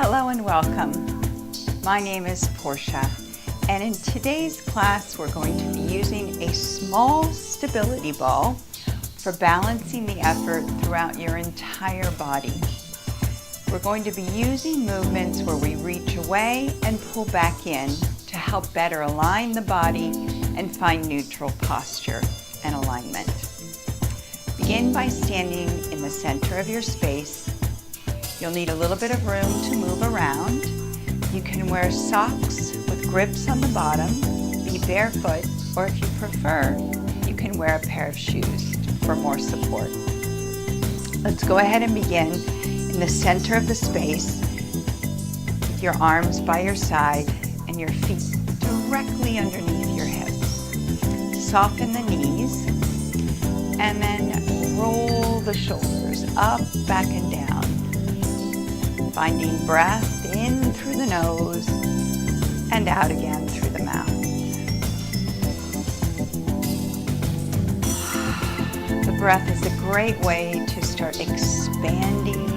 Hello and welcome. My name is Portia, and in today's class we're going to be using a small stability ball for balancing the effort throughout your entire body. We're going to be using movements where we reach away and pull back in to help better align the body and find neutral posture and alignment. Begin by standing in the center of your space. You'll need a little bit of room to move around. You can wear socks with grips on the bottom, be barefoot, or if you prefer, you can wear a pair of shoes for more support. Let's go ahead and begin in the center of the space with your arms by your side and your feet directly underneath your hips. Soften the knees and then roll the shoulders up, back, and down. Finding breath in through the nose and out again through the mouth. The breath is a great way to start expanding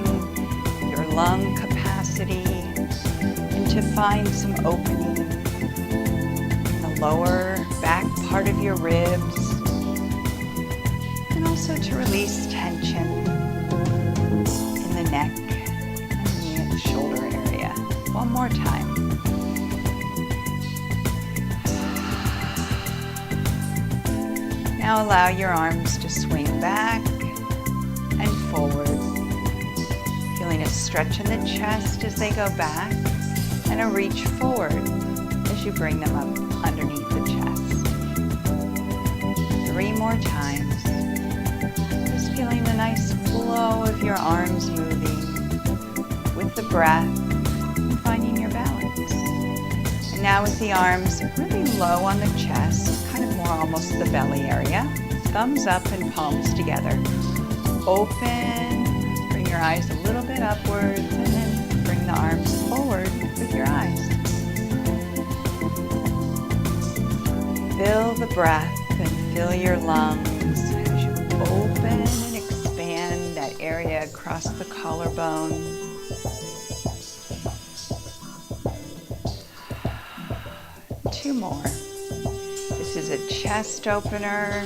your lung capacity and to find some opening in the lower back part of your ribs, and also to release tension in the neck, shoulder area. One more time. Now allow your arms to swing back and forward, feeling a stretch in the chest as they go back and a reach forward as you bring them up underneath the chest. 3 more times. Just feeling the nice flow of your arms moving with the breath and finding your balance. And now with the arms really low on the chest, kind of more almost the belly area, thumbs up and palms together. Open, bring your eyes a little bit upwards, and then bring the arms forward with your eyes. Fill the breath and fill your lungs as you open and expand that area across the collarbone. Two more. This is a chest opener.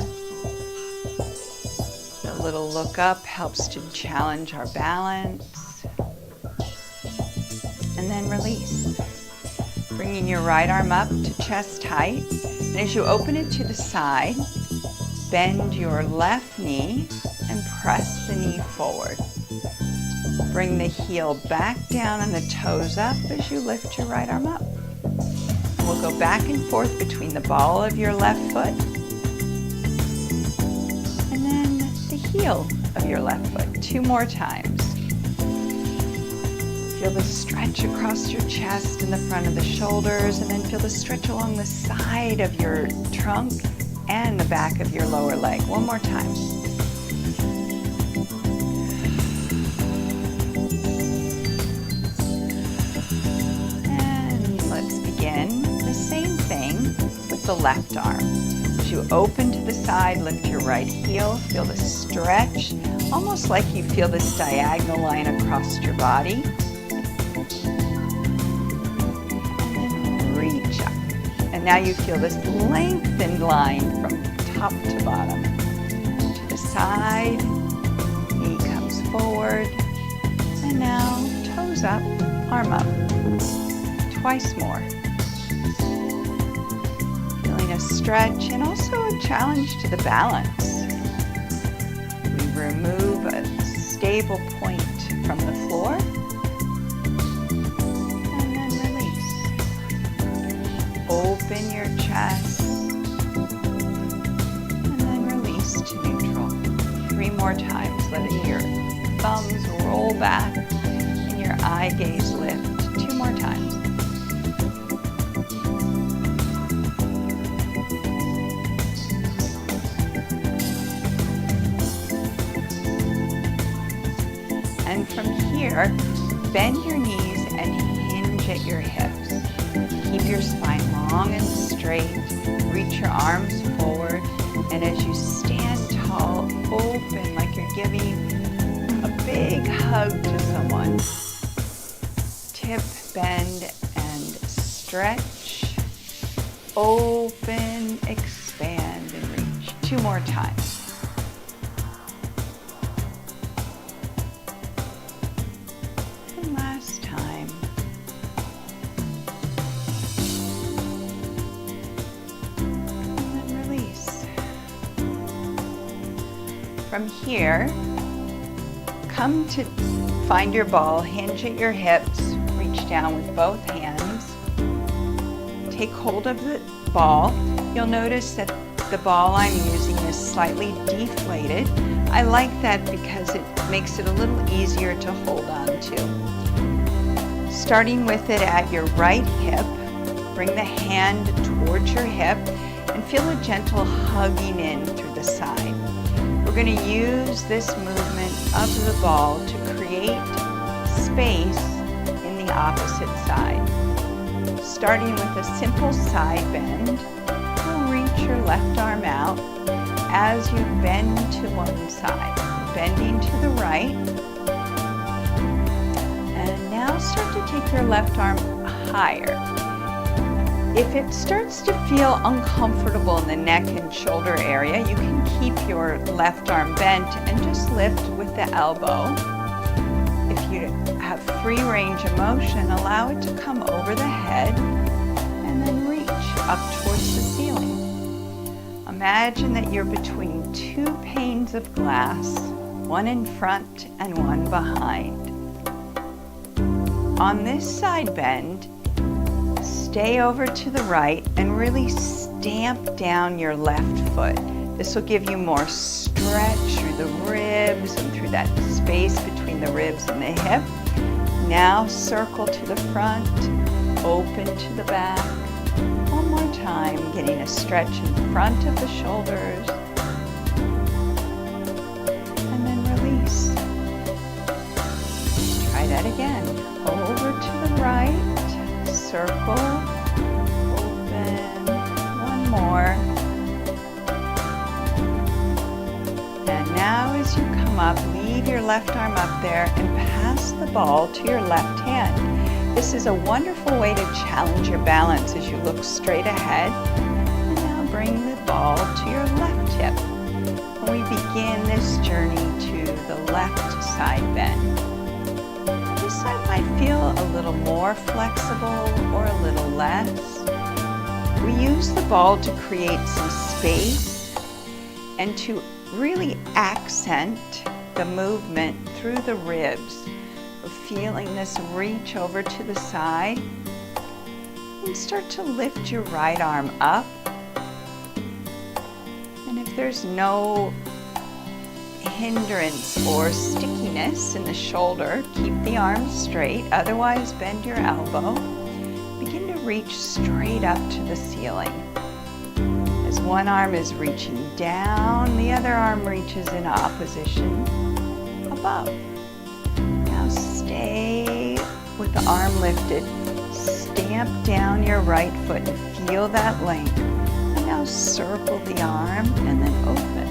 The little look up helps to challenge our balance. And then release. Bringing your right arm up to chest height. And as you open it to the side, bend your left knee and press the knee forward. Bring the heel back down and the toes up as you lift your right arm up. We'll go back and forth between the ball of your left foot and then the heel of your left foot. 2 more times. Feel the stretch across your chest and the front of the shoulders, and then feel the stretch along the side of your trunk and the back of your lower leg. 1 more time. The left arm. As you open to the side, lift your right heel, feel the stretch, almost like you feel this diagonal line across your body. And then reach up. And now you feel this lengthened line from top to bottom. To the side, knee comes forward, and now toes up, arm up. Twice more. Stretch and also a challenge to the balance. We remove a stable point from the floor and then release. Open your chest and then release to neutral. 3 more times, letting your thumbs roll back and your eye gaze lift. 2 more times. And from here, bend your knees and hinge at your hips. Keep your spine long and straight. Reach your arms forward. And as you stand tall, open like you're giving a big hug to someone. 2, hip bend and stretch, open, expand, and reach. 2 more times. And last time. And then release. From here, come to find your ball, hinge at your hips, reach down with both hands. Take hold of the ball. You'll notice that the ball I'm using is slightly deflated. I like that because it makes it a little easier to hold on to. Starting with it at your right hip, bring the hand towards your hip and feel a gentle hugging in through the side. We're going to use this movement of the ball to create space in the opposite side. Starting with a simple side bend, you'll reach your left arm out as you bend to one side. Bending to the right. And now start to take your left arm higher. If it starts to feel uncomfortable in the neck and shoulder area, you can keep your left arm bent and just lift with the elbow. If you have free range of motion, allow it to come over the head and then reach up towards the ceiling. Imagine that you're between 2 panes of glass, one in front and one behind. On this side bend, stay over to the right and really stamp down your left foot. This will give you more stretch through the ribs and through that space between the ribs and the hip. Now circle to the front, open to the back. One more time, getting a stretch in front of the shoulders. And then release. Try that again. Over to the right, circle, open, one more. And now as you come up, leave your left arm up there and pass the ball to your left hand. This is a wonderful way to challenge your balance as you look straight ahead. And now bring the ball to your left hip. And we begin this journey to the left side bend. This side might feel a little more flexible or a little less. We use the ball to create some space and to really accent the movement through the ribs. We're feeling this reach over to the side and start to lift your right arm up. And if there's no hindrance or stickiness in the shoulder, keep the arm straight, otherwise bend your elbow. Begin to reach straight up to the ceiling. As one arm is reaching down, the other arm reaches in opposition above. Now stay with the arm lifted. Stamp down your right foot and feel that length. And now circle the arm and then open.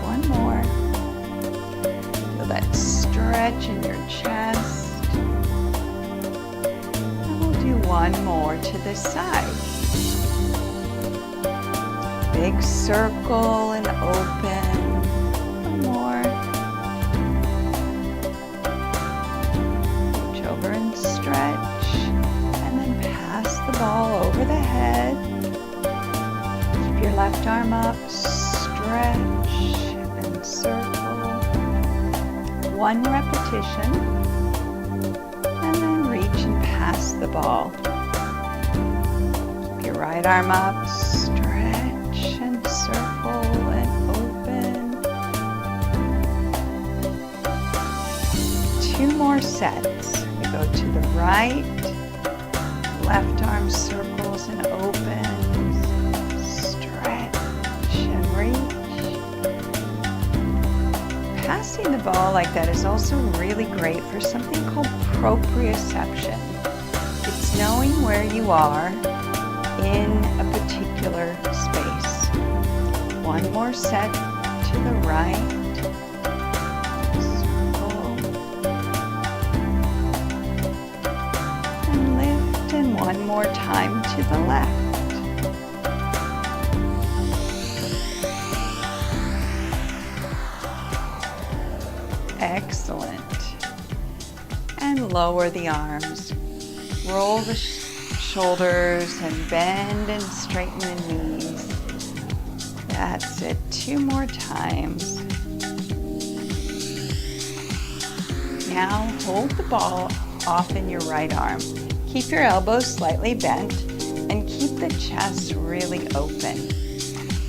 One more. Feel that stretch in your chest. And we'll do one more to this side. Big circle and open. One more. Reach over and stretch. And then pass the ball over the head. Keep your left arm up. Stretch and circle. One repetition. And then reach and pass the ball. Keep your right arm up. And circle and open. 2 more sets. We go to the right, left arm circles and opens, stretch and reach. Passing the ball like that is also really great for something called proprioception. It's knowing where you are in a particular space. One more set to the right. Circle. more time to the left. Excellent. And lower the arms. Roll the shoulders and bend and straighten the knees. That's it. 2 more times. Now hold the ball off in your right arm. Keep your elbows slightly bent and keep the chest really open.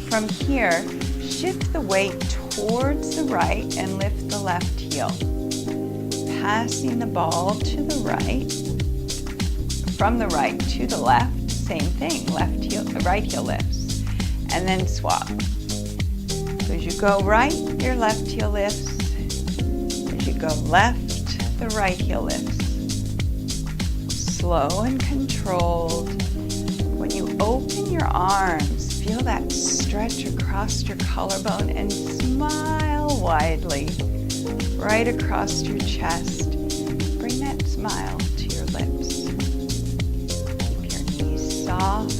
From here, shift the weight towards the right and lift the left heel. Passing the ball to the right. From the right to the left, same thing. Left heel, right heel lifts. And then swap. So as you go right, your left heel lifts. As you go left, the right heel lifts. Slow and controlled. When you open your arms, feel that stretch across your collarbone and smile widely right across your chest. Bring that smile to your lips. Keep your knees soft.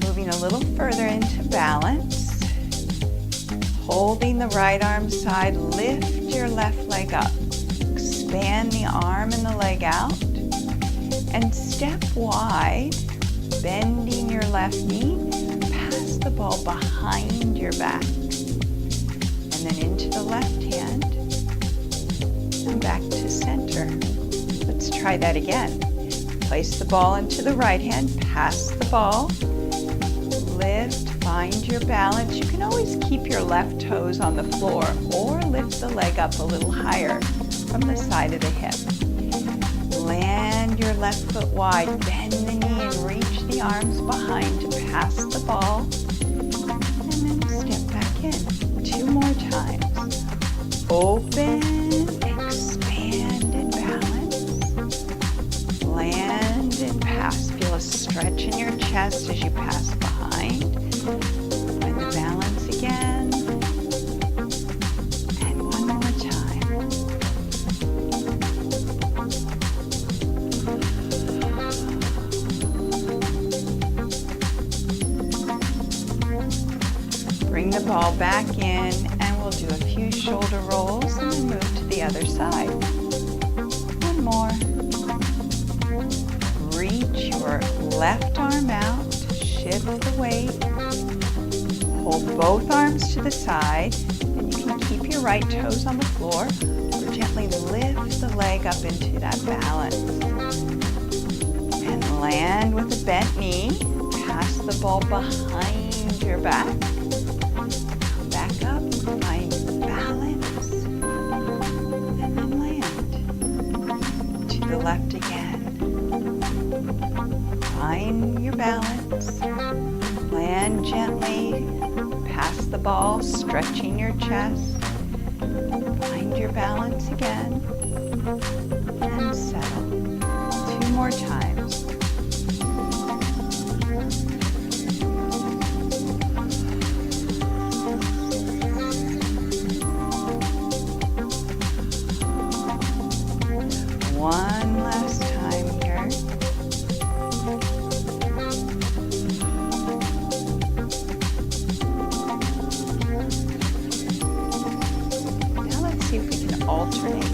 Moving a little further into balance. Holding the right arm side, lift your left leg up. Expand the arm and the leg out. And step wide, bending your left knee. Pass the ball behind your back. And then into the left hand. And back to center. Let's try that again. Place the ball into the right hand. Pass the ball. Lift, find your balance. You can always keep your left toes on the floor or lift the leg up a little higher from the side of the hip. Land your left foot wide, bend the knee and reach the arms behind to pass the ball. And then step back in. 2 more times. Open, expand and balance. Land and pass. Feel a stretch in your chest as you pass behind. Find the balance again. And 1 more time. Bring the ball back in and we'll do a few shoulder rolls and then move to the other side. 1 more. Reach your left arm out. Shift the weight, hold both arms to the side, and you can keep your right toes on the floor or gently lift the leg up into that balance. And land with a bent knee, pass the ball behind your back, come back up, find balance, and then land. To the left again. Find your balance, land gently, pass the ball, stretching your chest, find your balance again, and settle. 2 more times. One last time here. See if we can alternate.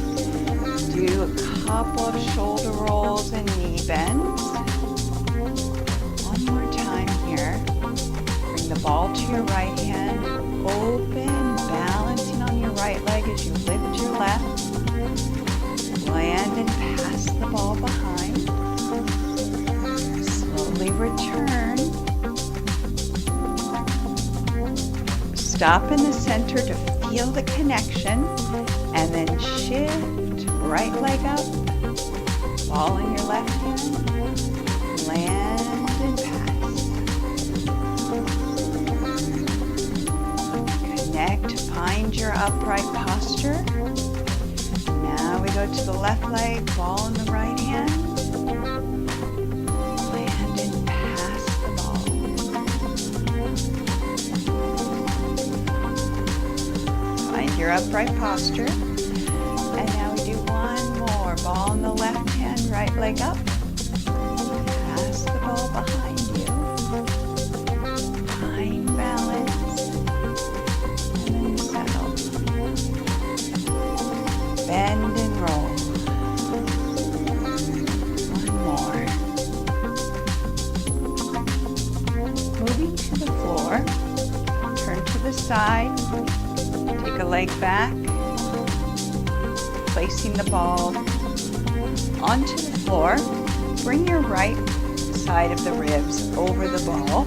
Do a couple of shoulder rolls and knee bends. 1 more time here. Bring the ball to your right hand. Open, balancing on your right leg as you lift your left. Land and pass the ball behind. Slowly return. Stop in the center to feel the connection. And then shift, right leg up, ball in your left hand, land and pass. Connect, find your upright posture. Now we go to the left leg, ball in the right hand, land and pass the ball. Find your your upright posture. And now we do one more. Ball in the left hand, right leg up. Pass the ball behind you. Find balance. And then settle. Bend and roll. One more. Moving to the floor. Turn to the side. Take a leg back. Placing the ball onto the floor. Bring your right side of the ribs over the ball.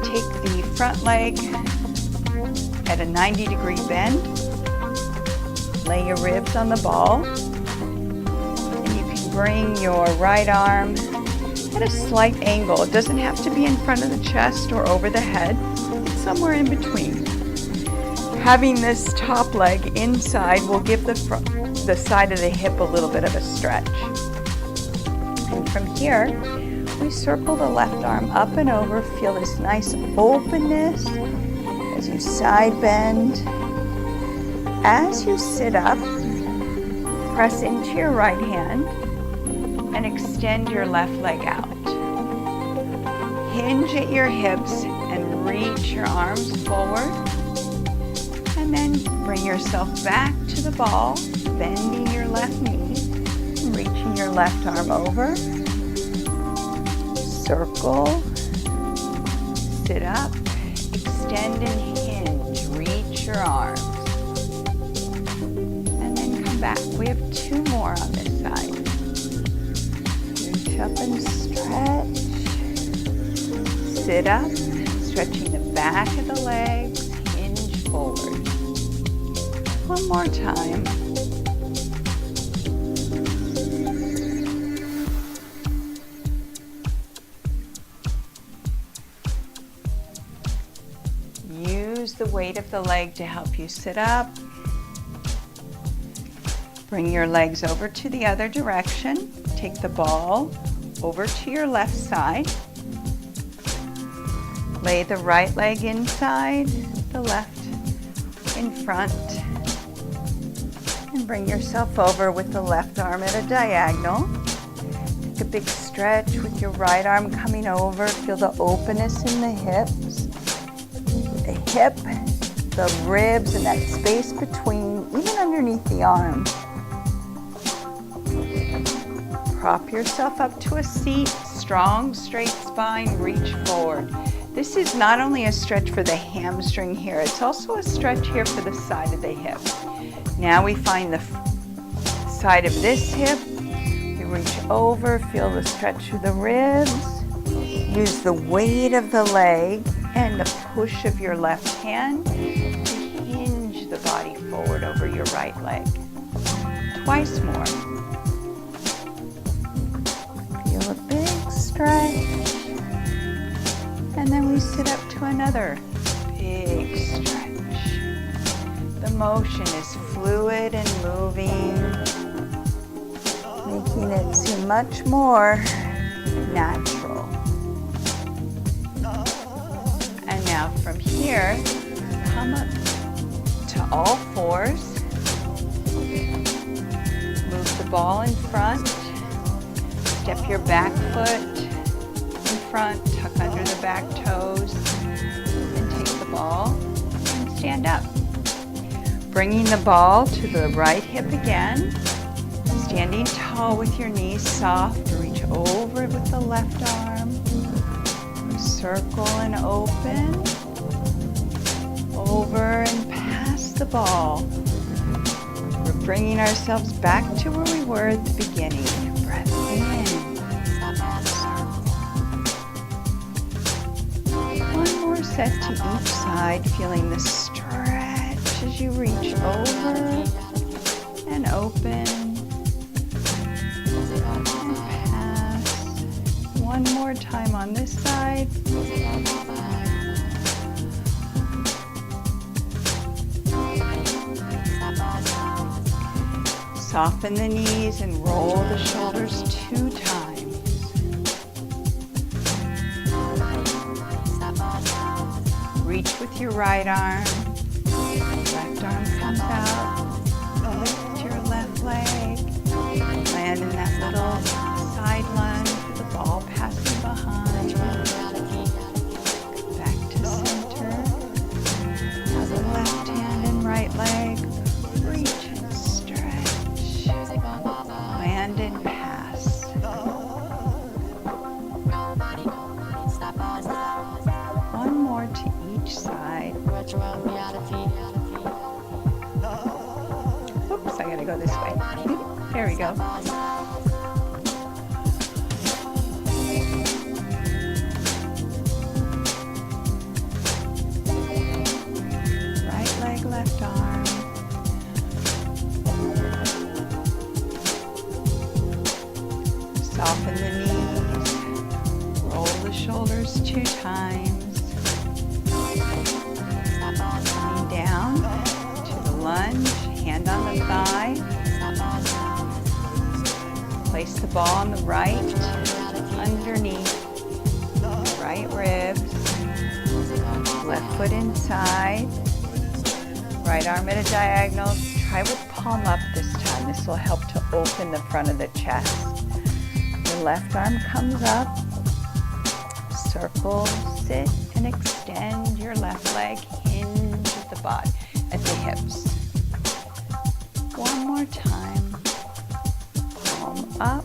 Take the front leg at a 90-degree bend. Lay your ribs on the ball. And you can bring your right arm at a slight angle. It doesn't have to be in front of the chest or over the head. It's somewhere in between. Having this top leg inside will give the side of the hip a little bit of a stretch. And from here, we circle the left arm up and over. Feel this nice openness as you side bend. As you sit up, press into your right hand and extend your left leg out. Hinge at your hips and reach your arms forward. And then bring yourself back to the ball, bending your left knee, reaching your left arm over. Circle, sit up, extend and hinge, reach your arms. And then come back. We have two more on this side. Reach up and stretch. Sit up, stretching the back of the legs, hinge forward. One more time. Use the weight of the leg to help you sit up. Bring your legs over to the other direction. Take the ball over to your left side. Lay the right leg inside, the left in front. And bring yourself over with the left arm at a diagonal. Take a big stretch with your right arm coming over. Feel the openness in the hips. The hip, the ribs, and that space between, even underneath the arm. Prop yourself up to a seat. Strong, straight spine, reach forward. This is not only a stretch for the hamstring here, it's also a stretch here for the side of the hip. Now we find the side of this hip. We reach over, feel the stretch through the ribs. Use the weight of the leg and the push of your left hand to hinge the body forward over your right leg. Twice more. Feel a big stretch. And then we sit up to another big stretch. The motion is fluid and moving, making it seem much more natural. And now from here, come up to all fours. Move the ball in front. Step your back foot in front, tuck under the back toes, and take the ball and stand up. Bringing the ball to the right hip again, standing tall with your knees soft, reach over with the left arm, circle and open, over and past the ball. We're bringing ourselves back to where we were at the beginning. Breath in, one more set to each side, feeling the stretch as you reach over and open and pass. One more time on this side. Soften the knees and roll the shoulders 2 times. Reach with your right arm. Left arm comes out. Lift your left leg. Land in that little side lunge with the ball passing behind. Back to center. Now the left hand and right leg. Reach and stretch. Land and pass. One more to each side. Oops, I gotta go this way. There we go. Right leg, left arm. Soften the knees. Roll the shoulders 2 times. Lean down to the lunge, hand on the thigh. Place the ball on the right, underneath the right ribs. Left foot inside. Right arm at a diagonal. Try with palm up this time. This will help to open the front of the chest. Your left arm comes up. Circle, sit, and extend your left leg. Hinge at the body, at the hips. One more time. Palm up.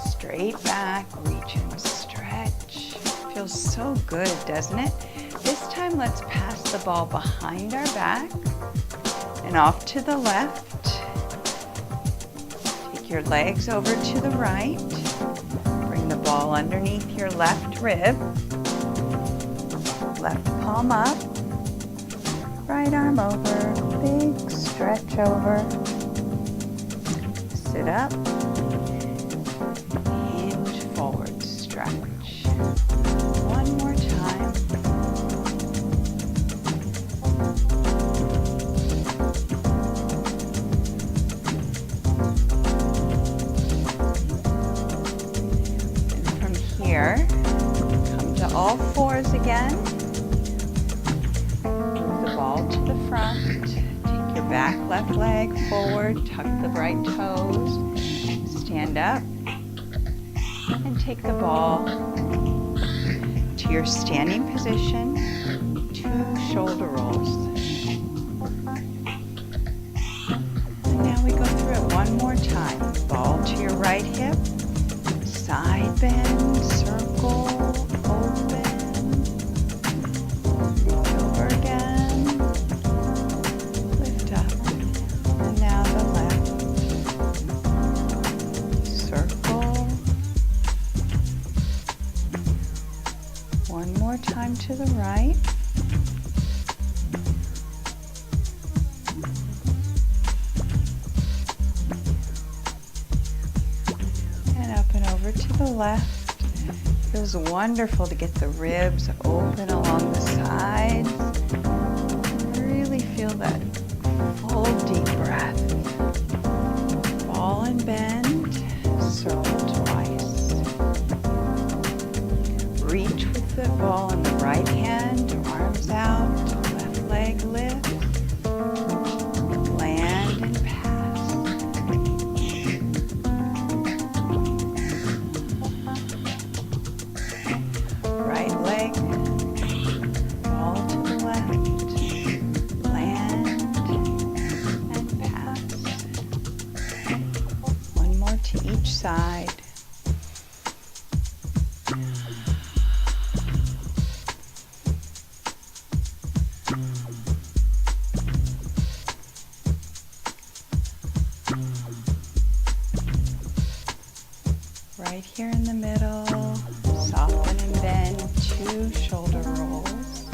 Straight back, reach and stretch. Feels so good, doesn't it? This time, let's pass the ball behind our back and off to the left. Take your legs over to the right. Bring the ball underneath your left rib. Left palm up. Right arm over. Big stretch over. Sit up. Hinge forward. Stretch. One more time. And from here, come to all fours again. Move the ball to the front. Take your back left leg forward. Tuck the right toes. Stand up. And take the ball to your standing position. 2 shoulder rolls. And now we go through it one more time. Ball to your right hip. Side bend, circle, open. Reach over again. Lift up. And now the left. Circle. One more time to the right. And up and over to the left. Feels wonderful to get the ribs open along the sides. Really feel that full deep breath. Ball and bend. Circle twice. Reach with the ball in the right hand, arms out, left leg lift, land and pass. Right leg, ball to the left, land and pass. One more to each side. Right here in the middle, soften and bend, 2 shoulder rolls.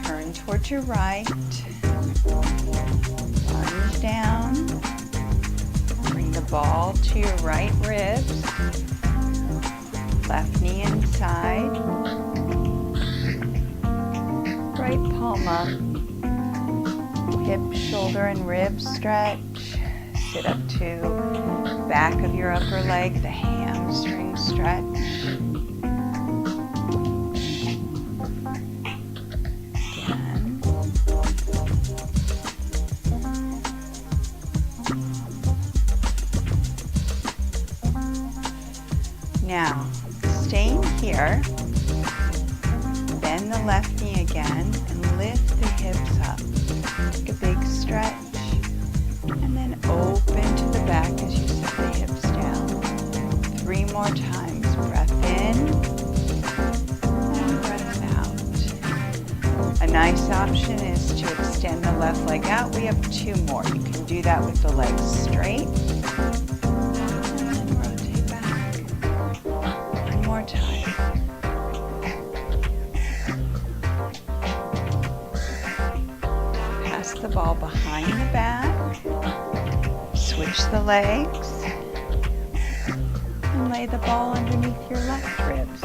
Turn towards your right, lunge down, bring the ball to your right ribs, left knee inside, right palm up, hip, shoulder, and ribs stretch. sit up to back of your upper leg, the hamstring stretch. Again. Now, staying here, bend the left knee again and lift the hips up. Take a big stretch and then open to the back as you set the hips down. 3 more times. Breath in and breath out. A nice option is to extend the left leg out. We have 2 more. You can do that with the legs straight. Time. Pass the ball behind the back, switch the legs, and lay the ball underneath your left ribs.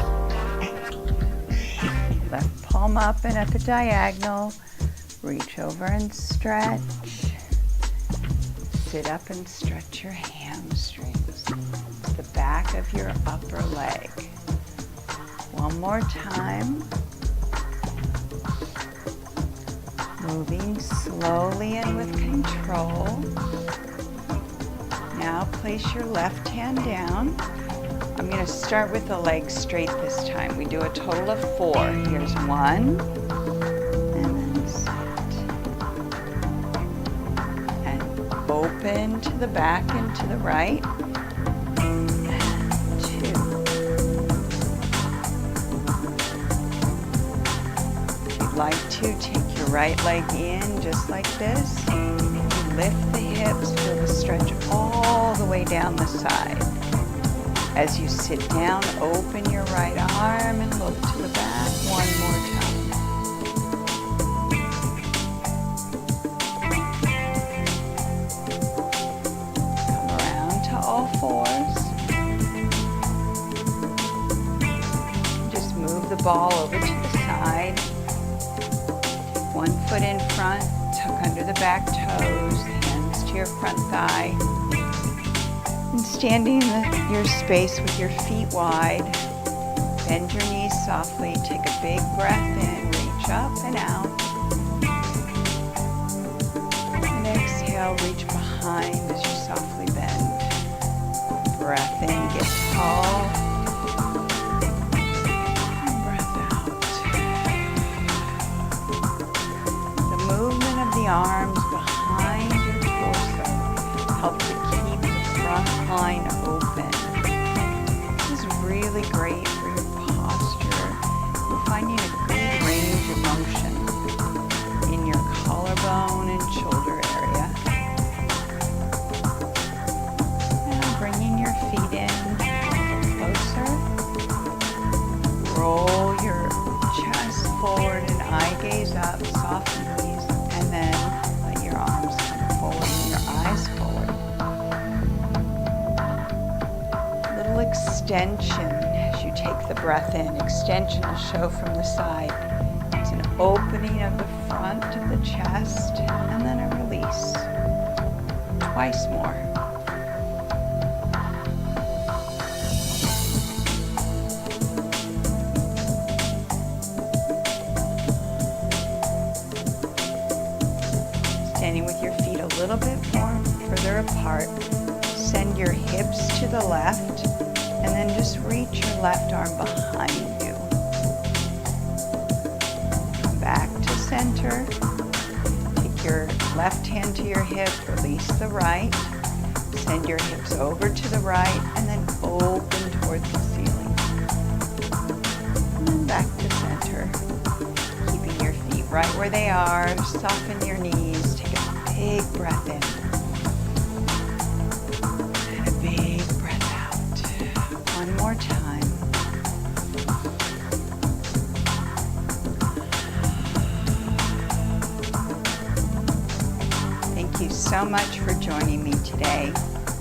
Left palm up and at the diagonal, reach over and stretch. Sit up and stretch your hamstrings, the back of your upper leg. One more time. Moving slowly and with control. Now place your left hand down. I'm going to start with the legs straight this time. We do a total of 4. Here's 1. And then sit. And open to the back and to the right. Like to take your right leg in just like this. Lift the hips, feel the stretch all the way down the side. As you sit down, open your right arm and look to the back one more time. Come around to all 4s. Just move the ball over to the side. 1 foot in front, tuck under the back toes, hands to your front thigh. And standing in your space with your feet wide, bend your knees softly, take a big breath in, reach up and out. And exhale, reach behind as you softly bend. Breath in, get tall. The arms behind your torso help to keep the front line open. This is really great for your posture. You're finding a good range of motion in your collarbone and shoulder area. Now bringing your feet in closer. Roll your chest forward and eye gaze up, soften knees. And then let your arms come forward and your eyes forward. A little extension as you take the breath in. Extension will show from the side. It's an opening of the front of the chest and then a release. Twice more. Standing with your feet a little bit more further apart. Send your hips to the left and then just reach your left arm behind you. Come back to center. Take your left hand to your hip, release the right. Send your hips over to the right and then open towards the ceiling. And then back to center. Keeping your feet right where they are. Soften your knees. Take a big breath in. And a big breath out. One more time. Thank you so much for joining me today.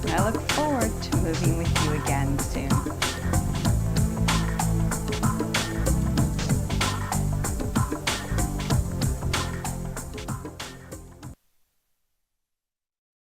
And I look forward to moving with you again soon.